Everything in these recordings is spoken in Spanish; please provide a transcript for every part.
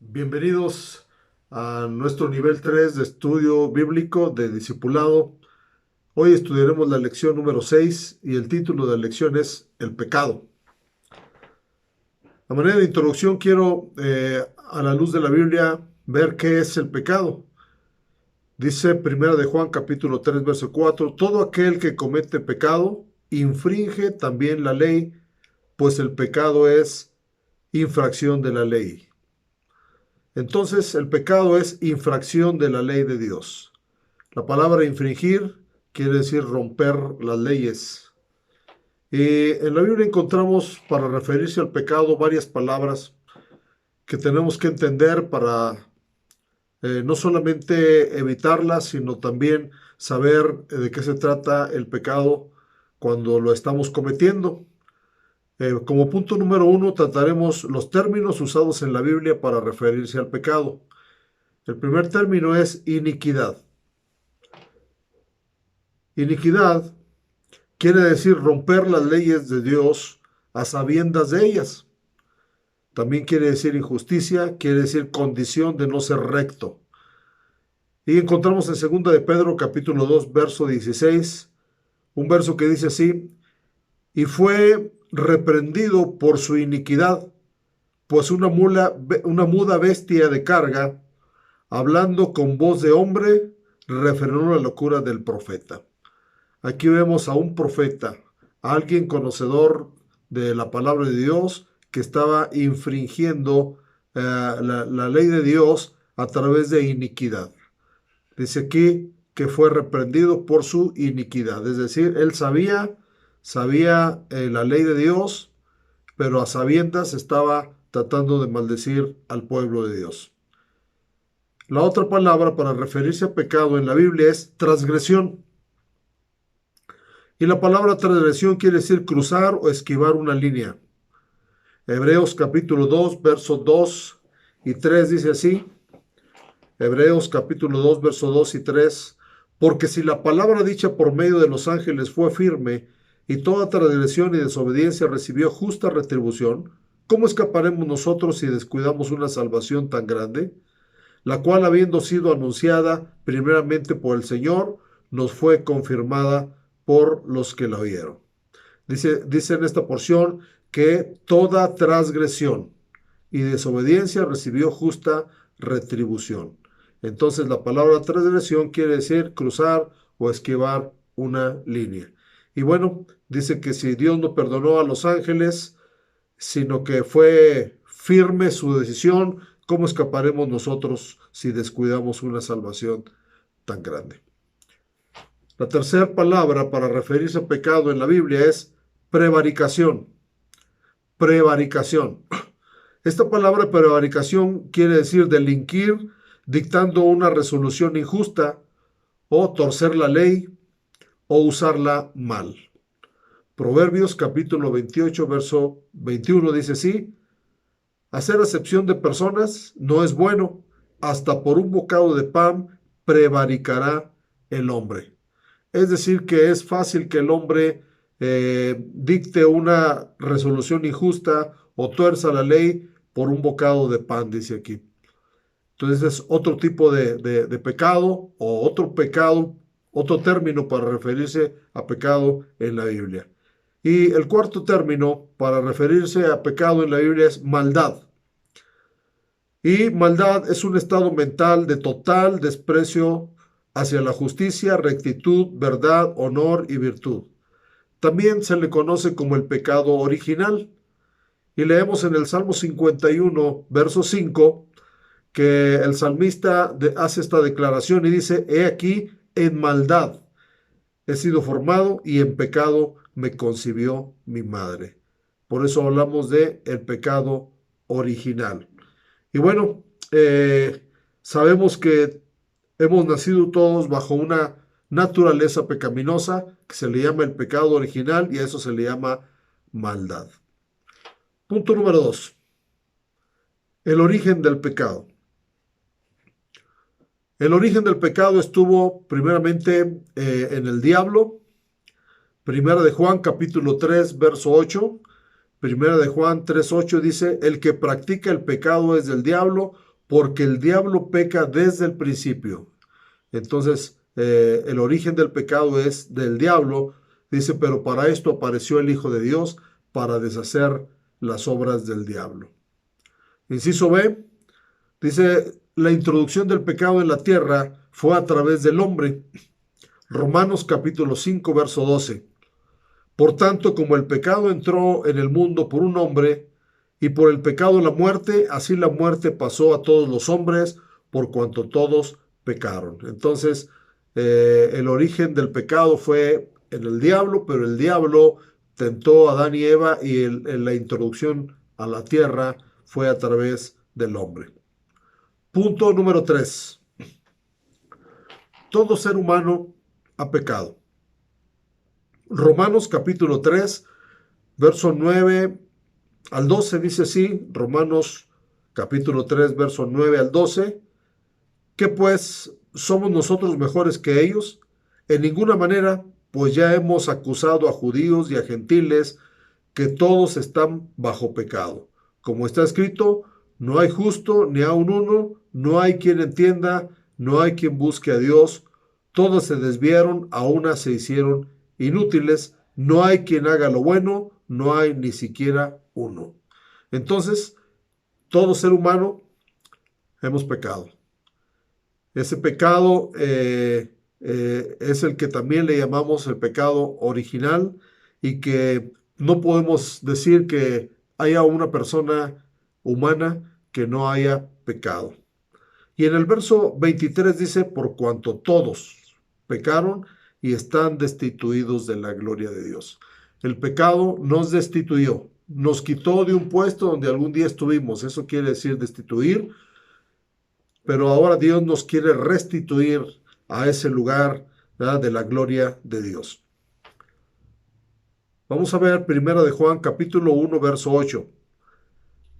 Bienvenidos a nuestro nivel 3 de estudio bíblico de discipulado. Hoy estudiaremos la lección número 6 y el título de la lección es El pecado. A manera de introducción quiero, a la luz de la Biblia, ver qué es el pecado. Dice 1 de Juan capítulo 3 verso 4, todo aquel que comete pecado infringe también la ley, pues el pecado es infracción de la ley. Entonces, el pecado es infracción de la ley de Dios. La palabra infringir quiere decir romper las leyes. Y en la Biblia encontramos para referirse al pecado varias palabras que tenemos que entender para no solamente evitarlas, sino también saber de qué se trata el pecado cuando lo estamos cometiendo. Como punto número 1, trataremos los términos usados en la Biblia para referirse al pecado. El primer término es iniquidad. Iniquidad quiere decir romper las leyes de Dios a sabiendas de ellas. También quiere decir injusticia, quiere decir condición de no ser recto. Y encontramos en 2 de Pedro capítulo 2 verso 16, un verso que dice así, y fue reprendido por su iniquidad, pues una muda bestia de carga, hablando con voz de hombre, refrenó la locura del profeta. Aquí vemos a un profeta, a alguien conocedor de la palabra de Dios, que estaba infringiendo la ley de Dios a través de iniquidad. Dice aquí que fue reprendido por su iniquidad. Es decir, él sabía la ley de Dios, pero a sabiendas estaba tratando de maldecir al pueblo de Dios. La otra palabra para referirse a pecado en la Biblia es transgresión. Y la palabra transgresión quiere decir cruzar o esquivar una línea. Hebreos capítulo 2, versos 2 y 3 dice así. Hebreos capítulo 2, versos 2 y 3. Porque si la palabra dicha por medio de los ángeles fue firme y toda transgresión y desobediencia recibió justa retribución, ¿cómo escaparemos nosotros si descuidamos una salvación tan grande? La cual, habiendo sido anunciada primeramente por el Señor, nos fue confirmada por los que la oyeron. Dice en esta porción que toda transgresión y desobediencia recibió justa retribución. Entonces la palabra transgresión quiere decir cruzar o esquivar una línea. Y bueno, dice que si Dios no perdonó a los ángeles, sino que fue firme su decisión, ¿cómo escaparemos nosotros si descuidamos una salvación tan grande? La tercera palabra para referirse a pecado en la Biblia es prevaricación. Prevaricación. Esta palabra prevaricación quiere decir delinquir dictando una resolución injusta o torcer la ley o usarla mal. Proverbios capítulo 28, verso 21 dice así, hacer acepción de personas no es bueno, hasta por un bocado de pan prevaricará el hombre. Es decir, que es fácil que el hombre dicte una resolución injusta o tuerza la ley por un bocado de pan, dice aquí. Entonces es otro tipo de pecado o otro pecado, otro término para referirse a pecado en la Biblia. Y el cuarto término para referirse a pecado en la Biblia es maldad. Y maldad es un estado mental de total desprecio hacia la justicia, rectitud, verdad, honor y virtud. También se le conoce como el pecado original. Y leemos en el Salmo 51, verso 5, que el salmista hace esta declaración y dice, he aquí, en maldad he sido formado y en pecado me concibió mi madre. Por eso hablamos de el pecado original. Y bueno, sabemos que hemos nacido todos bajo una naturaleza pecaminosa que se le llama el pecado original y a eso se le llama maldad. Punto número 2. El origen del pecado. El origen del pecado estuvo primeramente en el diablo. Primera de Juan capítulo 3 verso 8. Primera de Juan 3:8 dice, el que practica el pecado es del diablo, porque el diablo peca desde el principio. Entonces, el origen del pecado es del diablo. Dice, pero para esto apareció el Hijo de Dios, para deshacer las obras del diablo. Inciso B, dice, la introducción del pecado en la tierra fue a través del hombre. Romanos capítulo 5, verso 12. Por tanto, como el pecado entró en el mundo por un hombre, y por el pecado la muerte, así la muerte pasó a todos los hombres, por cuanto todos pecaron. Entonces, el origen del pecado fue en el diablo, pero el diablo tentó a Adán y Eva y la introducción a la tierra fue a través del hombre. Punto número 3. Todo ser humano ha pecado. Romanos capítulo 3, verso 9 al 12 dice así, Romanos capítulo 3, verso 9 al 12, ¿qué pues somos nosotros mejores que ellos? En ninguna manera, pues ya hemos acusado a judíos y a gentiles que todos están bajo pecado. Como está escrito, no hay justo ni aun uno, no hay quien entienda, no hay quien busque a Dios, todos se desviaron, a una se hicieron inútiles, no hay quien haga lo bueno, no hay ni siquiera uno. Entonces, todo ser humano hemos pecado. Ese pecado es el que también le llamamos el pecado original y que no podemos decir que haya una persona humana que no haya pecado. Y en el verso 23 dice, por cuanto todos pecaron y están destituidos de la gloria de Dios. El pecado nos destituyó, nos quitó de un puesto donde algún día estuvimos. Eso quiere decir destituir, pero ahora Dios nos quiere restituir a ese lugar, ¿verdad?, de la gloria de Dios. Vamos a ver Primera de Juan capítulo 1, verso 8.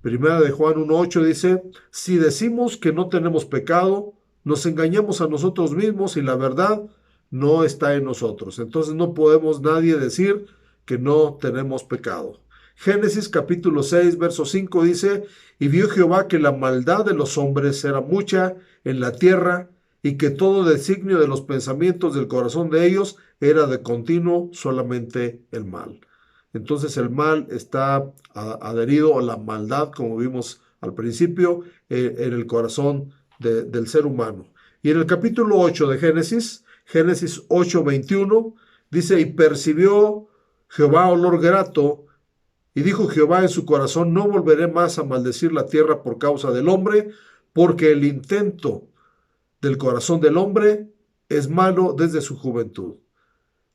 Primera de Juan 1:8 dice, si decimos que no tenemos pecado, nos engañamos a nosotros mismos y la verdad no está en nosotros. Entonces no podemos nadie decir que no tenemos pecado. Génesis capítulo 6, verso 5 dice, y vio Jehová que la maldad de los hombres era mucha en la tierra y que todo designio de los pensamientos del corazón de ellos era de continuo solamente el mal. Entonces el mal está adherido a la maldad, como vimos al principio, en el corazón del ser humano. Y en el capítulo 8 de Génesis, Génesis 8:21, dice, y percibió Jehová olor grato, y dijo Jehová en su corazón, no volveré más a maldecir la tierra por causa del hombre, porque el intento del corazón del hombre es malo desde su juventud.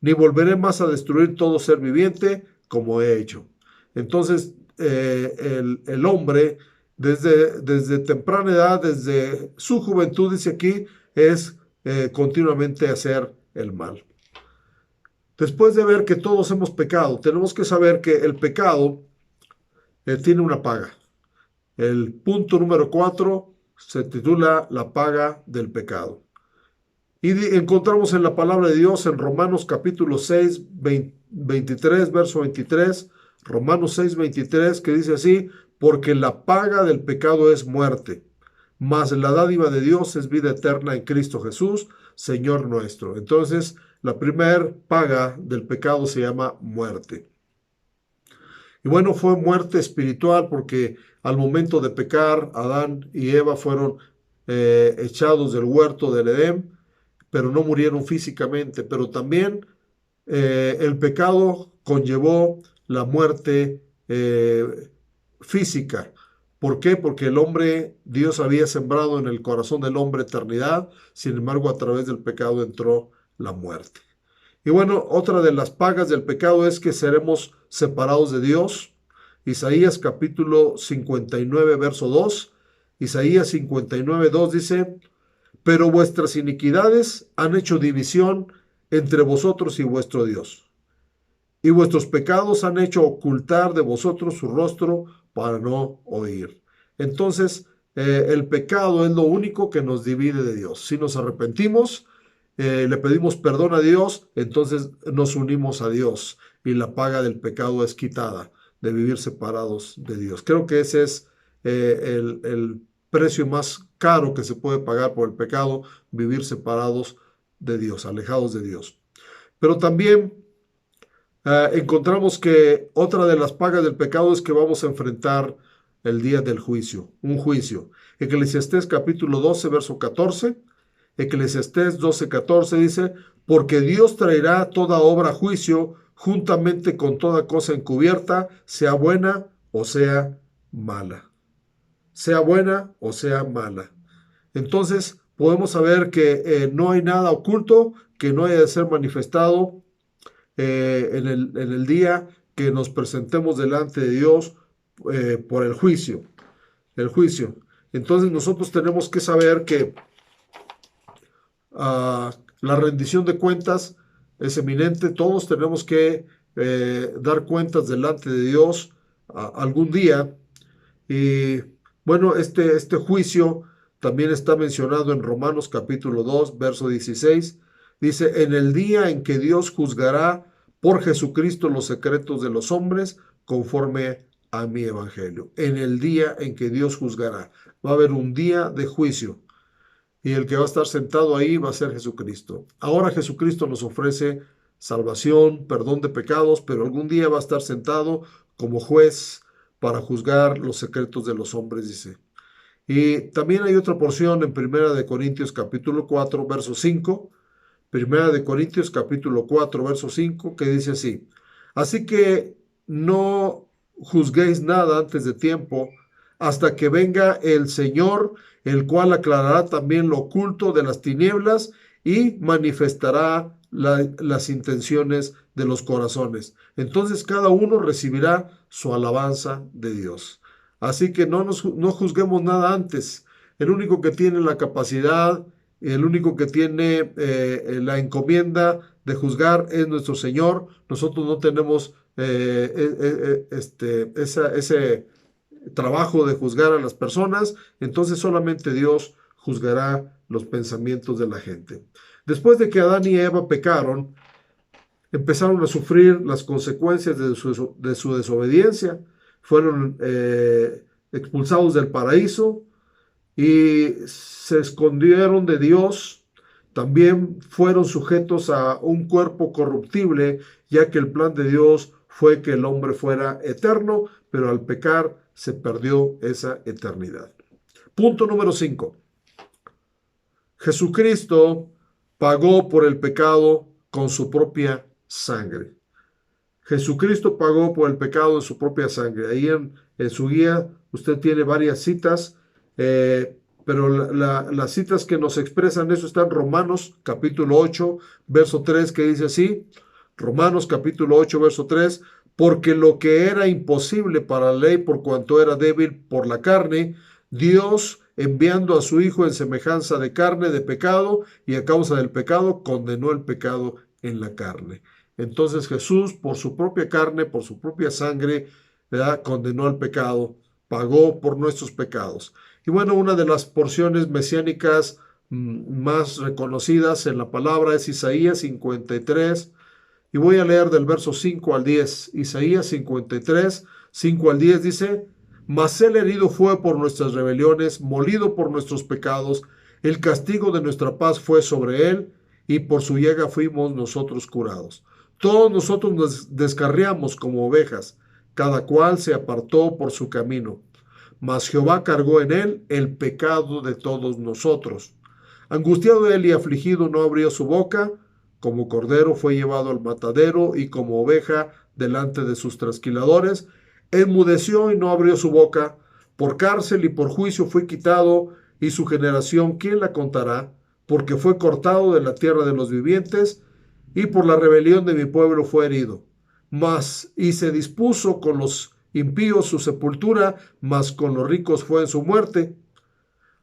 Ni volveré más a destruir todo ser viviente como he hecho. Entonces, el hombre, desde temprana edad, desde su juventud, dice aquí, es continuamente hacer el mal. Después de ver que todos hemos pecado, tenemos que saber que el pecado tiene una paga. El punto número 4 se titula La paga del pecado. Y encontramos en la palabra de Dios en Romanos capítulo 6, 23, verso 23, Romanos 6, 23, que dice así, porque la paga del pecado es muerte, mas la dádiva de Dios es vida eterna en Cristo Jesús, Señor nuestro. Entonces, la primer paga del pecado se llama muerte. Y bueno, fue muerte espiritual porque al momento de pecar, Adán y Eva fueron echados del huerto del Edén, pero no murieron físicamente. Pero también el pecado conllevó la muerte física. ¿Por qué? Porque el hombre, Dios había sembrado en el corazón del hombre eternidad, sin embargo a través del pecado entró la muerte. Y bueno, otra de las pagas del pecado es que seremos separados de Dios. Isaías capítulo 59, verso 2. Isaías 59, 2 dice, pero vuestras iniquidades han hecho división entre vosotros y vuestro Dios. Y vuestros pecados han hecho ocultar de vosotros su rostro para no oír. Entonces, el pecado es lo único que nos divide de Dios. Si nos arrepentimos, le pedimos perdón a Dios, entonces nos unimos a Dios y la paga del pecado es quitada, de vivir separados de Dios. Creo que ese es el precio más caro que se puede pagar por el pecado, vivir separados de Dios, alejados de Dios. Pero también encontramos que otra de las pagas del pecado es que vamos a enfrentar el día del juicio, un juicio. Eclesiastés capítulo 12, verso 14. Eclesiastés 12, 14 dice, porque Dios traerá toda obra a juicio juntamente con toda cosa encubierta, sea buena o sea mala. Sea buena o sea mala. Entonces podemos saber que no hay nada oculto que no haya de ser manifestado en el día que nos presentemos delante de Dios por el juicio. El juicio. Entonces nosotros tenemos que saber que la rendición de cuentas es eminente. Todos tenemos que dar cuentas delante de Dios algún día. Y bueno, este juicio también está mencionado en Romanos capítulo 2, verso 16. Dice, en el día en que Dios juzgará por Jesucristo los secretos de los hombres conforme a mi evangelio. En el día en que Dios juzgará. Va a haber un día de juicio. Y el que va a estar sentado ahí va a ser Jesucristo. Ahora Jesucristo nos ofrece salvación, perdón de pecados, pero algún día va a estar sentado como juez para juzgar los secretos de los hombres, dice. Y también hay otra porción en Primera de Corintios capítulo 4, verso 5. Primera de Corintios capítulo 4, verso 5, que dice así. Así que no juzguéis nada antes de tiempo, hasta que venga el Señor, el cual aclarará también lo oculto de las tinieblas y manifestará las intenciones de los corazones. Entonces cada uno recibirá su alabanza de Dios. Así que no juzguemos nada antes. El único que tiene la capacidad, el único que tiene la encomienda de juzgar es nuestro Señor. Nosotros no tenemos ese trabajo de juzgar a las personas, entonces solamente Dios juzgará los pensamientos de la gente. Después de que Adán y Eva pecaron, empezaron a sufrir las consecuencias de su desobediencia, fueron expulsados del paraíso y se escondieron de Dios. También fueron sujetos a un cuerpo corruptible, ya que el plan de Dios fue que el hombre fuera eterno, pero al pecar se perdió esa eternidad. Punto número 5. Jesucristo pagó por el pecado con su propia sangre. Jesucristo pagó por el pecado en su propia sangre. Ahí en su guía usted tiene varias citas, pero las citas que nos expresan eso están en Romanos capítulo 8, verso 3, que dice así. Romanos capítulo 8, verso 3. Porque lo que era imposible para la ley por cuanto era débil por la carne, Dios, enviando a su Hijo en semejanza de carne de pecado, y a causa del pecado, condenó el pecado en la carne. Entonces Jesús, por su propia carne, por su propia sangre, ¿verdad?, condenó al pecado, pagó por nuestros pecados. Y bueno, una de las porciones mesiánicas más reconocidas en la palabra es Isaías 53. Y voy a leer del verso 5 al 10. Isaías 53, 5 al 10 dice, mas él herido fue por nuestras rebeliones, molido por nuestros pecados, el castigo de nuestra paz fue sobre él, y por su llaga fuimos nosotros curados. Todos nosotros nos descarriamos como ovejas, cada cual se apartó por su camino. Mas Jehová cargó en él el pecado de todos nosotros. Angustiado él y afligido no abrió su boca, como cordero fue llevado al matadero y como oveja delante de sus trasquiladores. Enmudeció y no abrió su boca. Por cárcel y por juicio fue quitado, y su generación, ¿quién la contará? Porque fue cortado de la tierra de los vivientes, y por la rebelión de mi pueblo fue herido. Y se dispuso con los impíos su sepultura, mas con los ricos fue en su muerte.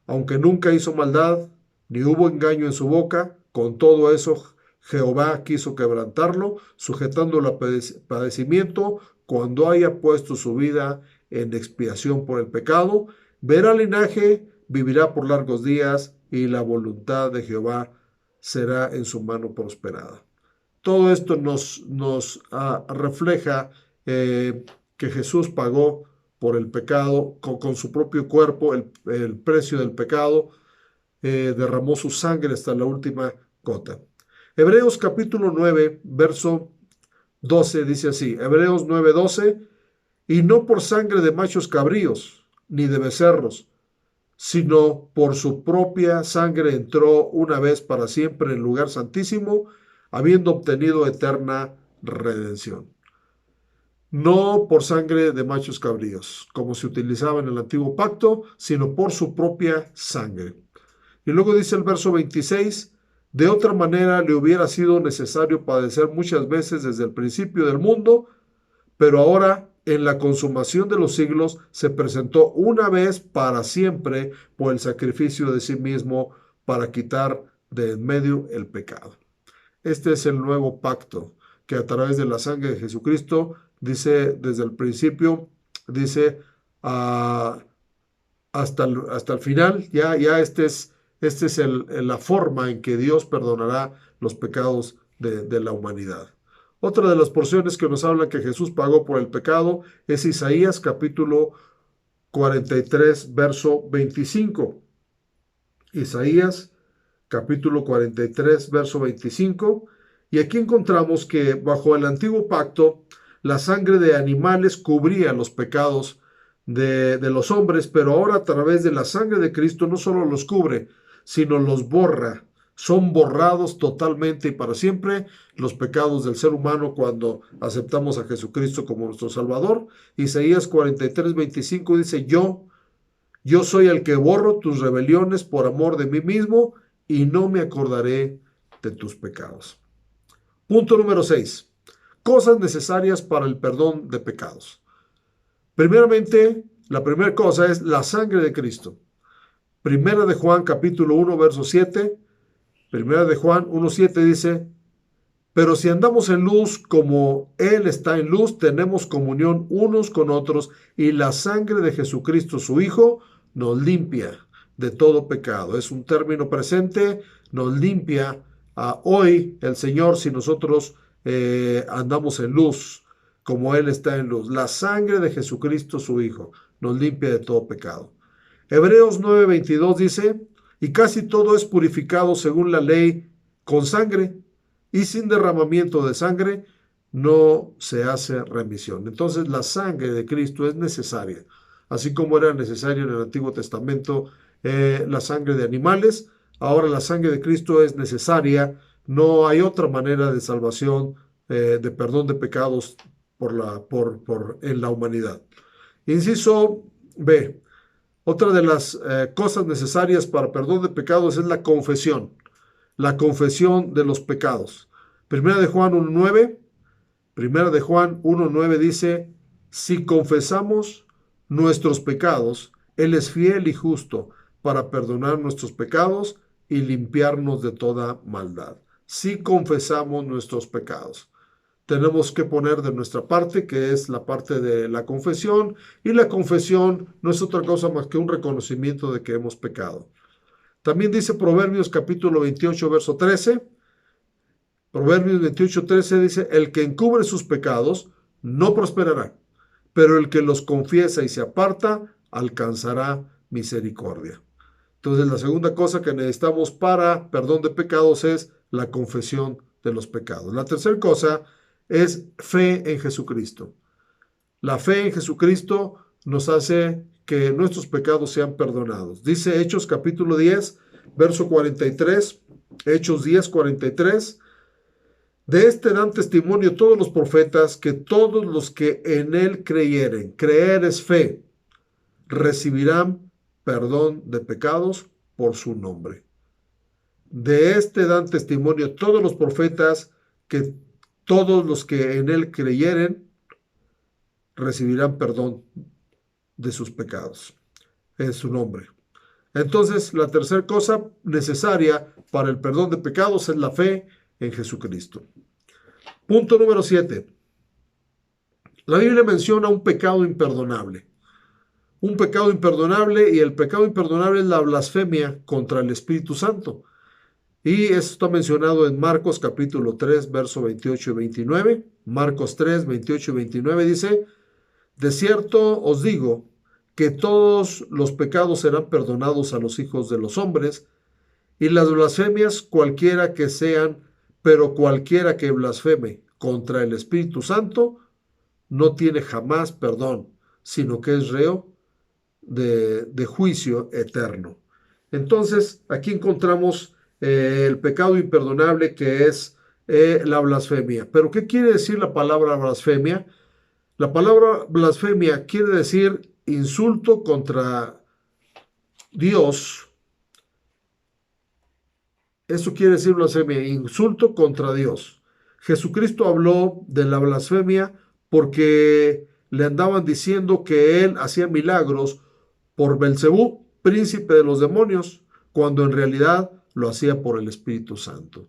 Aunque nunca hizo maldad, ni hubo engaño en su boca, con todo eso Jehová quiso quebrantarlo, sujetándolo a padecimiento, cuando haya puesto su vida en expiación por el pecado. Verá linaje, vivirá por largos días, y la voluntad de Jehová será en su mano prosperada. Todo esto nos refleja que Jesús pagó por el pecado, con su propio cuerpo, el precio del pecado, derramó su sangre hasta la última gota. Hebreos capítulo 9, verso 12 dice así, Hebreos 9:12, y no por sangre de machos cabríos, ni de becerros, sino por su propia sangre entró una vez para siempre en el lugar santísimo, habiendo obtenido eterna redención. No por sangre de machos cabríos, como se utilizaba en el antiguo pacto, sino por su propia sangre. Y luego dice el verso 26, de otra manera le hubiera sido necesario padecer muchas veces desde el principio del mundo, pero ahora en la consumación de los siglos se presentó una vez para siempre por el sacrificio de sí mismo para quitar de en medio el pecado. Este es el nuevo pacto que a través de la sangre de Jesucristo, dice desde el principio, dice hasta el final, ya esta es la forma en que Dios perdonará los pecados de la humanidad. Otra de las porciones que nos hablan que Jesús pagó por el pecado es Isaías capítulo 43, verso 25. Isaías capítulo 43, verso 25. Y aquí encontramos que bajo el antiguo pacto, la sangre de animales cubría los pecados de los hombres, pero ahora a través de la sangre de Cristo no solo los cubre, sino los borra. Son borrados totalmente y para siempre los pecados del ser humano cuando aceptamos a Jesucristo como nuestro Salvador. Isaías 43, 25 dice, yo soy el que borro tus rebeliones por amor de mí mismo y no me acordaré de tus pecados. Punto número 6. Cosas necesarias para el perdón de pecados. Primeramente, la primera cosa es la sangre de Cristo. Primera de Juan capítulo 1, verso 7. Primera de Juan 1:7 dice, pero si andamos en luz como Él está en luz, tenemos comunión unos con otros y la sangre de Jesucristo, su Hijo, nos limpia de todo pecado. Es un término presente, nos limpia. Hoy el Señor, si nosotros andamos en luz como Él está en luz, la sangre de Jesucristo, su Hijo, nos limpia de todo pecado. Hebreos 9:22 dice, y casi todo es purificado según la ley con sangre, y sin derramamiento de sangre no se hace remisión. Entonces la sangre de Cristo es necesaria, así como era necesario en el Antiguo Testamento la sangre de animales, ahora la sangre de Cristo es necesaria. No hay otra manera de salvación, de perdón de pecados en la humanidad. Inciso B. Otra de las cosas necesarias para perdón de pecados es la confesión de los pecados. Primera de Juan 1:9, Primera de Juan 1:9 dice, si confesamos nuestros pecados, Él es fiel y justo para perdonar nuestros pecados y limpiarnos de toda maldad. Si confesamos nuestros pecados. Tenemos que poner de nuestra parte, que es la parte de la confesión, y la confesión no es otra cosa más que un reconocimiento de que hemos pecado. También dice Proverbios capítulo 28, verso 13. Proverbios 28, 13 dice, el que encubre sus pecados no prosperará, pero el que los confiesa y se aparta alcanzará misericordia. Entonces la segunda cosa que necesitamos para perdón de pecados es la confesión de los pecados. La tercera cosa es fe en Jesucristo. La fe en Jesucristo nos hace que nuestros pecados sean perdonados. Dice Hechos capítulo 10, verso 43, Hechos 10, 43. De este dan testimonio todos los profetas que todos los que en él creyeren, creer es fe, recibirán perdón de pecados por su nombre. De este dan testimonio todos los profetas que todos los que en él creyeren recibirán perdón de sus pecados en su nombre. Entonces, la tercera cosa necesaria para el perdón de pecados es la fe en Jesucristo. Punto número 7. La Biblia menciona un pecado imperdonable. Un pecado imperdonable, y el pecado imperdonable es la blasfemia contra el Espíritu Santo. Y esto está mencionado en Marcos capítulo 3, verso 28 y 29. Marcos 3, 28 y 29 dice, De cierto os digo que todos los pecados serán perdonados a los hijos de los hombres, y las blasfemias cualquiera que sean, pero cualquiera que blasfeme contra el Espíritu Santo no tiene jamás perdón, sino que es reo de juicio eterno. Entonces, aquí encontramos el pecado imperdonable que es la blasfemia. ¿Pero qué quiere decir la palabra blasfemia? La palabra blasfemia quiere decir insulto contra Dios. Eso quiere decir blasfemia, insulto contra Dios. Jesucristo habló de la blasfemia porque le andaban diciendo que él hacía milagros por Belcebú, príncipe de los demonios, cuando en realidad lo hacía por el Espíritu Santo.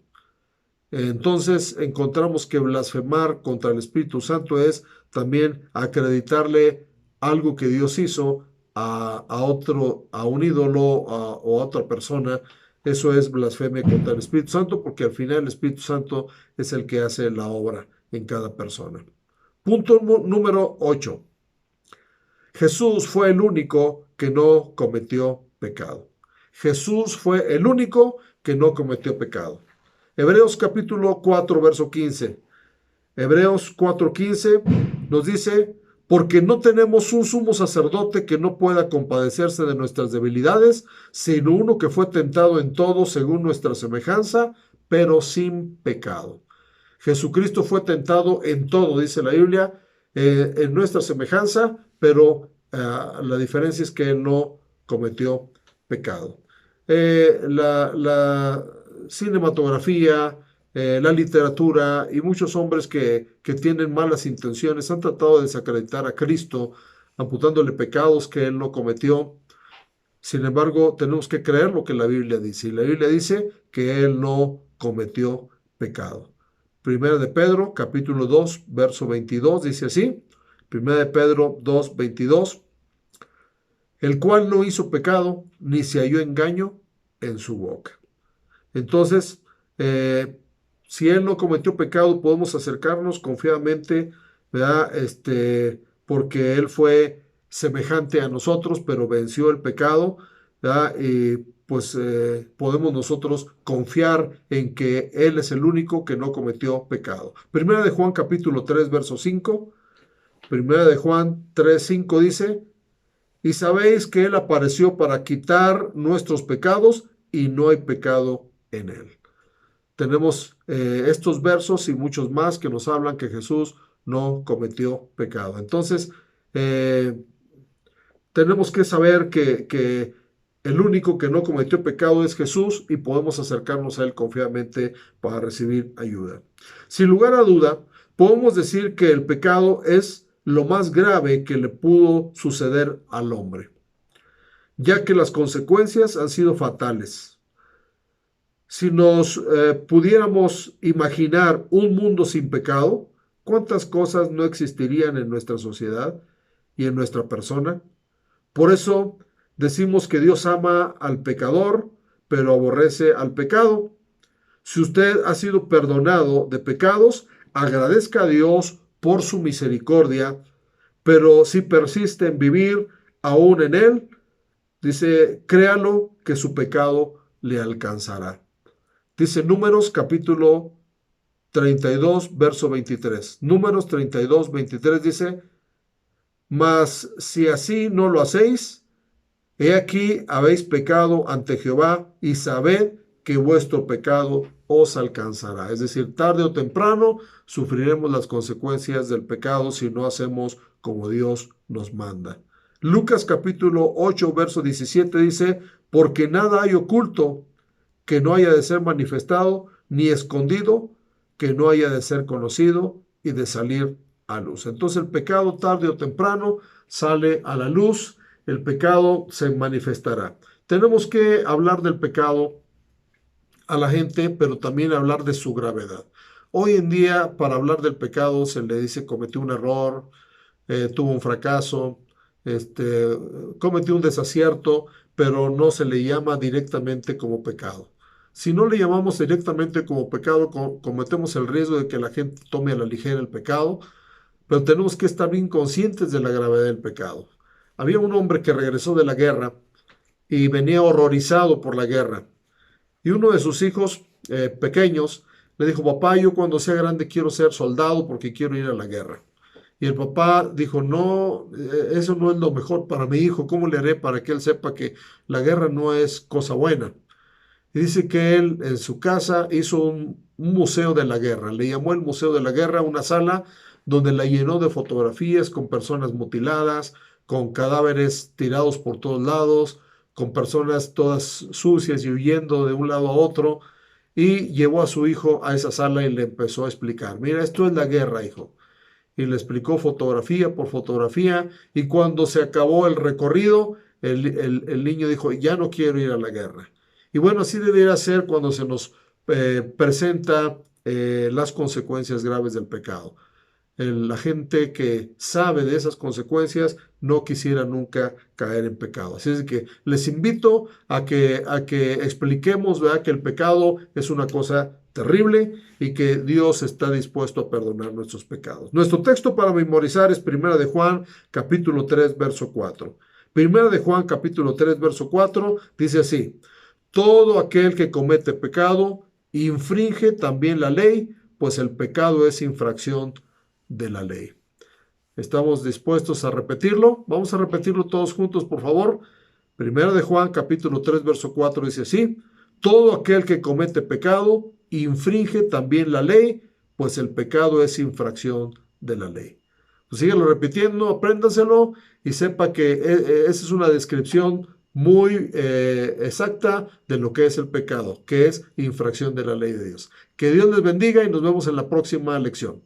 Entonces encontramos que blasfemar contra el Espíritu Santo es también acreditarle algo que Dios hizo otro, a un ídolo o a otra persona. Eso es blasfemia contra el Espíritu Santo, porque al final el Espíritu Santo es el que hace la obra en cada persona. Punto número 8. Jesús fue el único que no cometió pecado. Jesús fue el único que no cometió pecado. Hebreos capítulo 4, verso 15. Hebreos 4:15 nos dice, porque no tenemos un sumo sacerdote que no pueda compadecerse de nuestras debilidades, sino uno que fue tentado en todo según nuestra semejanza, pero sin pecado. Jesucristo fue tentado en todo, dice la Biblia, en nuestra semejanza, pero la diferencia es que él no cometió pecado. La cinematografía, la literatura y muchos hombres que tienen malas intenciones han tratado de desacreditar a Cristo, amputándole pecados que él no cometió. Sin embargo, tenemos que creer lo que la Biblia dice. Y la Biblia dice que él no cometió pecado. Primera de Pedro, capítulo 2, verso 22, dice así. Primera de Pedro 2, 22. El cual no hizo pecado, ni se halló engaño en su boca. Entonces, si él no cometió pecado, podemos acercarnos confiadamente, ¿verdad? Porque él fue semejante a nosotros, pero venció el pecado, ¿verdad? Y pues podemos nosotros confiar en que él es el único que no cometió pecado. Primera de Juan capítulo 3, verso 5. Primera de Juan 3, 5 dice, y sabéis que él apareció para quitar nuestros pecados y no hay pecado en él. Tenemos estos versos y muchos más que nos hablan que Jesús no cometió pecado. Entonces, tenemos que saber que el único que no cometió pecado es Jesús y podemos acercarnos a él confiadamente para recibir ayuda. Sin lugar a duda, podemos decir que el pecado es lo más grave que le pudo suceder al hombre, ya que las consecuencias han sido fatales. Si nos pudiéramos imaginar un mundo sin pecado, ¿cuántas cosas no existirían en nuestra sociedad y en nuestra persona? Por eso decimos que Dios ama al pecador, pero aborrece al pecado. Si usted ha sido perdonado de pecados, agradezca a Dios por su misericordia, pero si persiste en vivir aún en él, dice, créalo que su pecado le alcanzará. Dice Números capítulo 32, verso 23. Números 32, 23 dice, mas si así no lo hacéis, he aquí habéis pecado ante Jehová y sabed que vuestro pecado os alcanzará. Es decir, tarde o temprano sufriremos las consecuencias del pecado si no hacemos como Dios nos manda. Lucas capítulo 8, verso 17 dice, porque nada hay oculto que no haya de ser manifestado, ni escondido que no haya de ser conocido y de salir a luz. Entonces el pecado tarde o temprano sale a la luz, el pecado se manifestará. Tenemos que hablar del pecado a la gente, pero también hablar de su gravedad. Hoy en día, para hablar del pecado, se le dice cometió un error, tuvo un fracaso, cometió un desacierto, pero no se le llama directamente como pecado. Si no le llamamos directamente como pecado, cometemos el riesgo de que la gente tome a la ligera el pecado, pero tenemos que estar bien conscientes de la gravedad del pecado. Había un hombre que regresó de la guerra y venía horrorizado por la guerra. Y uno de sus hijos pequeños le dijo, papá, yo cuando sea grande quiero ser soldado porque quiero ir a la guerra. Y el papá dijo, no, eso no es lo mejor para mi hijo. ¿Cómo le haré para que él sepa que la guerra no es cosa buena? Y dice que él en su casa hizo un museo de la guerra. Le llamó el Museo de la Guerra, una sala donde la llenó de fotografías con personas mutiladas, con cadáveres tirados por todos lados, con personas todas sucias y huyendo de un lado a otro. Y llevó a su hijo a esa sala y le empezó a explicar, mira, esto es la guerra, hijo. Y le explicó fotografía por fotografía. Y cuando se acabó el recorrido, el niño dijo, ya no quiero ir a la guerra. Y bueno, así debería ser cuando se nos presenta las consecuencias graves del pecado. La gente que sabe de esas consecuencias no quisiera nunca caer en pecado. Así es que les invito a que expliquemos, ¿verdad?, que el pecado es una cosa terrible y que Dios está dispuesto a perdonar nuestros pecados. Nuestro texto para memorizar es 1 de Juan, capítulo 3, verso 4. 1 de Juan, capítulo 3, verso 4, dice así: todo aquel que comete pecado infringe también la ley, pues el pecado es infracción de la ley. ¿Estamos dispuestos a repetirlo? Vamos a repetirlo todos juntos, por favor. 1 de Juan, capítulo 3, verso 4 dice así: todo aquel que comete pecado infringe también la ley, pues el pecado es infracción de la ley. Pues síguelo repitiendo, apréndaselo y sepa que esa es una descripción muy exacta de lo que es el pecado, que es infracción de la ley de Dios. Que Dios les bendiga y nos vemos en la próxima lección.